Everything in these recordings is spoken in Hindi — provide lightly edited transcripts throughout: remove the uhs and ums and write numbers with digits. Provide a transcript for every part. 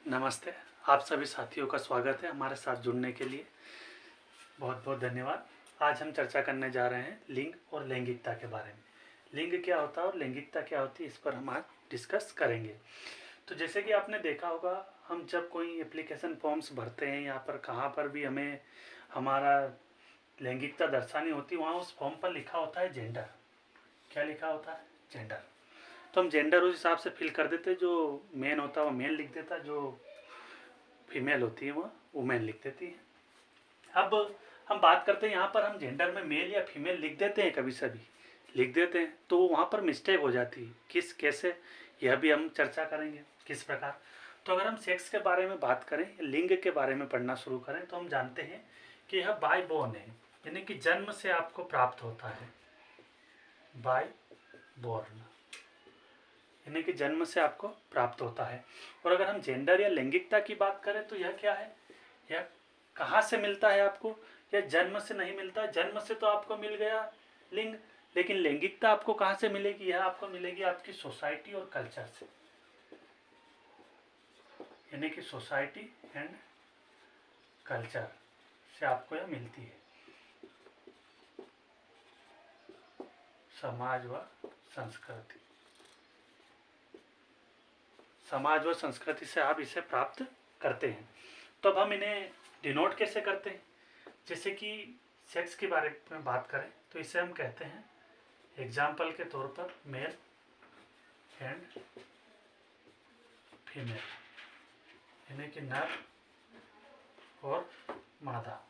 नमस्ते। आप सभी साथियों का स्वागत है हमारे साथ जुड़ने के लिए। बहुत बहुत धन्यवाद। आज हम चर्चा करने जा रहे हैं लिंग और लैंगिकता के बारे में। लिंग क्या होता है और लैंगिकता क्या होती है, इस पर हम आज डिस्कस करेंगे। तो जैसे कि आपने देखा होगा, हम जब कोई एप्लीकेशन फॉर्म्स भरते हैं या पर कहाँ पर भी हमें हमारा लैंगिकता दर्शानी होती है, वहाँ उस फॉर्म पर लिखा होता है जेंडर। क्या लिखा होता है? जेंडर। तो हम जेंडर उस हिसाब से फिल कर देते, जो मेन होता है वो मेन लिख देता, जो फीमेल होती है वो वुमेन लिख देती है। अब हम बात करते हैं, यहाँ पर हम जेंडर में मेल या फीमेल लिख देते हैं, कभी सभी लिख देते हैं, तो वहाँ पर मिस्टेक हो जाती है। किस कैसे, यह भी हम चर्चा करेंगे किस प्रकार। तो अगर हम सेक्स के बारे में बात करें, लिंग के बारे में पढ़ना शुरू करें, तो हम जानते हैं कि यह बाय बोर्न है, यानी कि जन्म से आपको प्राप्त होता है। बाय बोर्न यानी कि जन्म से आपको प्राप्त होता है। और अगर हम जेंडर या लैंगिकता की बात करें, तो यह क्या है? यह कहाँ से मिलता है आपको? यह जन्म से नहीं मिलता। जन्म से तो आपको मिल गया लिंग, लेकिन लैंगिकता आपको कहाँ से मिलेगी? यह आपको मिलेगी आपकी सोसाइटी और कल्चर से, यानी कि सोसाइटी एंड कल्चर से आपको यह मिलती है। समाज व संस्कृति, समाज व संस्कृति से आप इसे प्राप्त करते हैं। तो अब हम इन्हें डिनोट कैसे करते हैं? जैसे कि सेक्स के बारे में बात करें, तो इसे हम कहते हैं एग्जाम्पल के तौर पर मेल एंड फीमेल, यानी कि नर और मादा।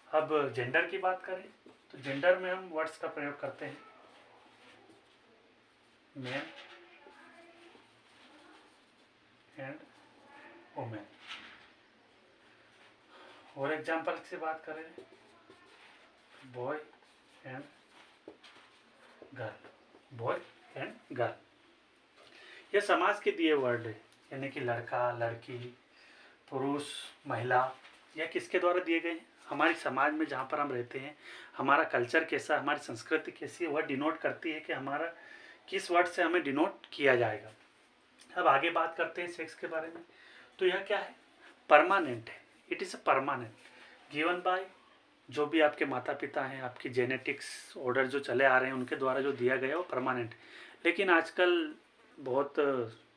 अब जेंडर की बात करें, तो जेंडर में हम वर्ड्स का प्रयोग करते हैं मेल एंड वुमेन। और एग्जाम्पल से बात करें, boy and girl, boy and girl. यह समाज के दिए वर्ड है, यानी कि लड़का लड़की, पुरुष महिला, यह किसके द्वारा दिए गए हैं? हमारी समाज में जहाँ पर हम रहते हैं, हमारा कल्चर कैसा, हमारी संस्कृति कैसी है, वह डिनोट करती है कि हमारा किस वर्ड से हमें डिनोट किया जाएगा। अब आगे बात करते हैं सेक्स के बारे में। तो यह क्या है? परमानेंट है। It is a permanent given by, जो भी आपके माता पिता हैं, आपकी जेनेटिक्स ऑर्डर जो चले आ रहे हैं, उनके द्वारा जो दिया गया वो परमानेंट। लेकिन आजकल बहुत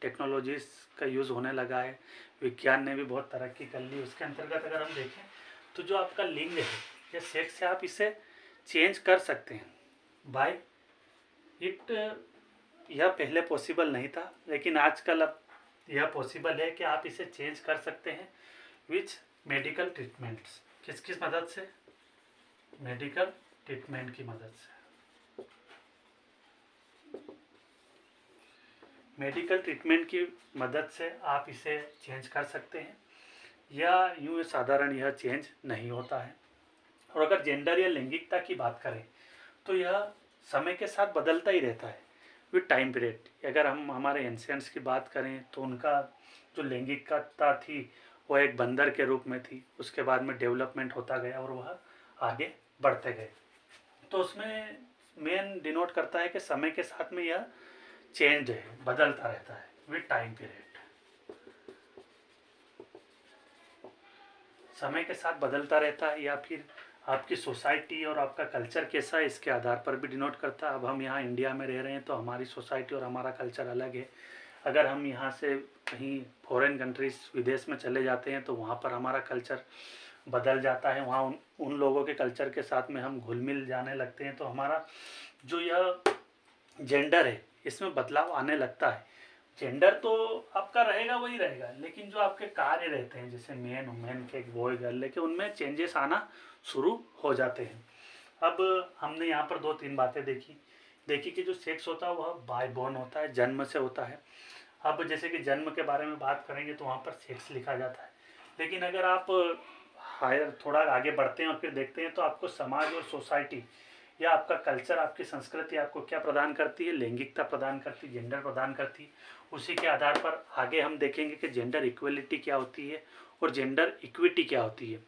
टेक्नोलॉजीज का यूज़ होने लगा है, विज्ञान ने भी बहुत तरक्की कर ली। उसके अंतर्गत अगर हम देखें, तो जो आपका लिंग है या सेक्स है, आप इसे चेंज कर सकते हैं बाय इट। यह पहले पॉसिबल नहीं था, लेकिन आजकल अब यह पॉसिबल है कि आप इसे चेंज कर सकते हैं विच मेडिकल ट्रीटमेंट्स। किस किस मदद से? मेडिकल ट्रीटमेंट की मदद से। मेडिकल ट्रीटमेंट की मदद से आप इसे चेंज कर सकते हैं, या यूँ साधारण यह चेंज नहीं होता है। और अगर जेंडर या लैंगिकता की बात करें, तो यह समय के साथ बदलता ही रहता है विथ टाइम पीरियड। अगर हम हमारे एंशियंट्स की बात करें, तो उनका जो लैंगिकता थी वह एक बंदर के रूप में थी। उसके बाद में डेवलपमेंट होता गया और वह आगे बढ़ते गए। तो उसमें मेन डिनोट करता है कि समय के साथ में यह चेंज है, बदलता रहता है विथ टाइम पीरियड। समय के साथ बदलता रहता है, या फिर आपकी सोसाइटी और आपका कल्चर कैसा है, इसके आधार पर भी डिनोट करता है। अब हम यहाँ इंडिया में रह रहे हैं, तो हमारी सोसाइटी और हमारा कल्चर अलग है। अगर हम यहाँ से कहीं फॉरेन कंट्रीज, विदेश में चले जाते हैं, तो वहाँ पर हमारा कल्चर बदल जाता है। वहाँ उन लोगों के कल्चर के साथ में हम घुल मिल जाने लगते हैं, तो हमारा जो यह जेंडर है, इसमें बदलाव आने लगता है। जेंडर तो आपका रहेगा वही रहेगा, लेकिन जो आपके कार्य रहते हैं, जैसे मेन वुमेन के, बॉय गर्ल, लेकिन उनमें चेंजेस आना शुरू हो जाते हैं। अब हमने यहाँ पर दो तीन बातें देखी कि जो सेक्स होता है वह बाय बॉर्न होता है, जन्म से होता है। अब जैसे कि जन्म के बारे में बात करेंगे, तो वहाँ पर सेक्स लिखा जाता है। लेकिन अगर आप हायर थोड़ा आगे बढ़ते हैं और फिर देखते हैं, तो आपको समाज और सोसाइटी या आपका कल्चर, आपकी संस्कृति आपको क्या प्रदान करती है? लैंगिकता प्रदान करती है, जेंडर प्रदान करती है। उसी के आधार पर आगे हम देखेंगे कि जेंडर इक्वलिटी क्या होती है और जेंडर इक्विटी क्या होती है।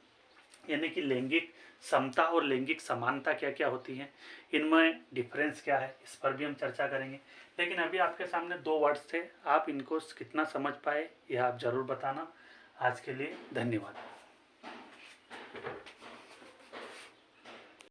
यानी कि लैंगिक समता और लैंगिक समानता क्या क्या होती हैं, इनमें डिफरेंस क्या है, इस पर भी हम चर्चा करेंगे। लेकिन अभी आपके सामने 2 वर्ड्स थे, आप इनको कितना समझ पाए यह आप ज़रूर बताना। आज के लिए धन्यवाद।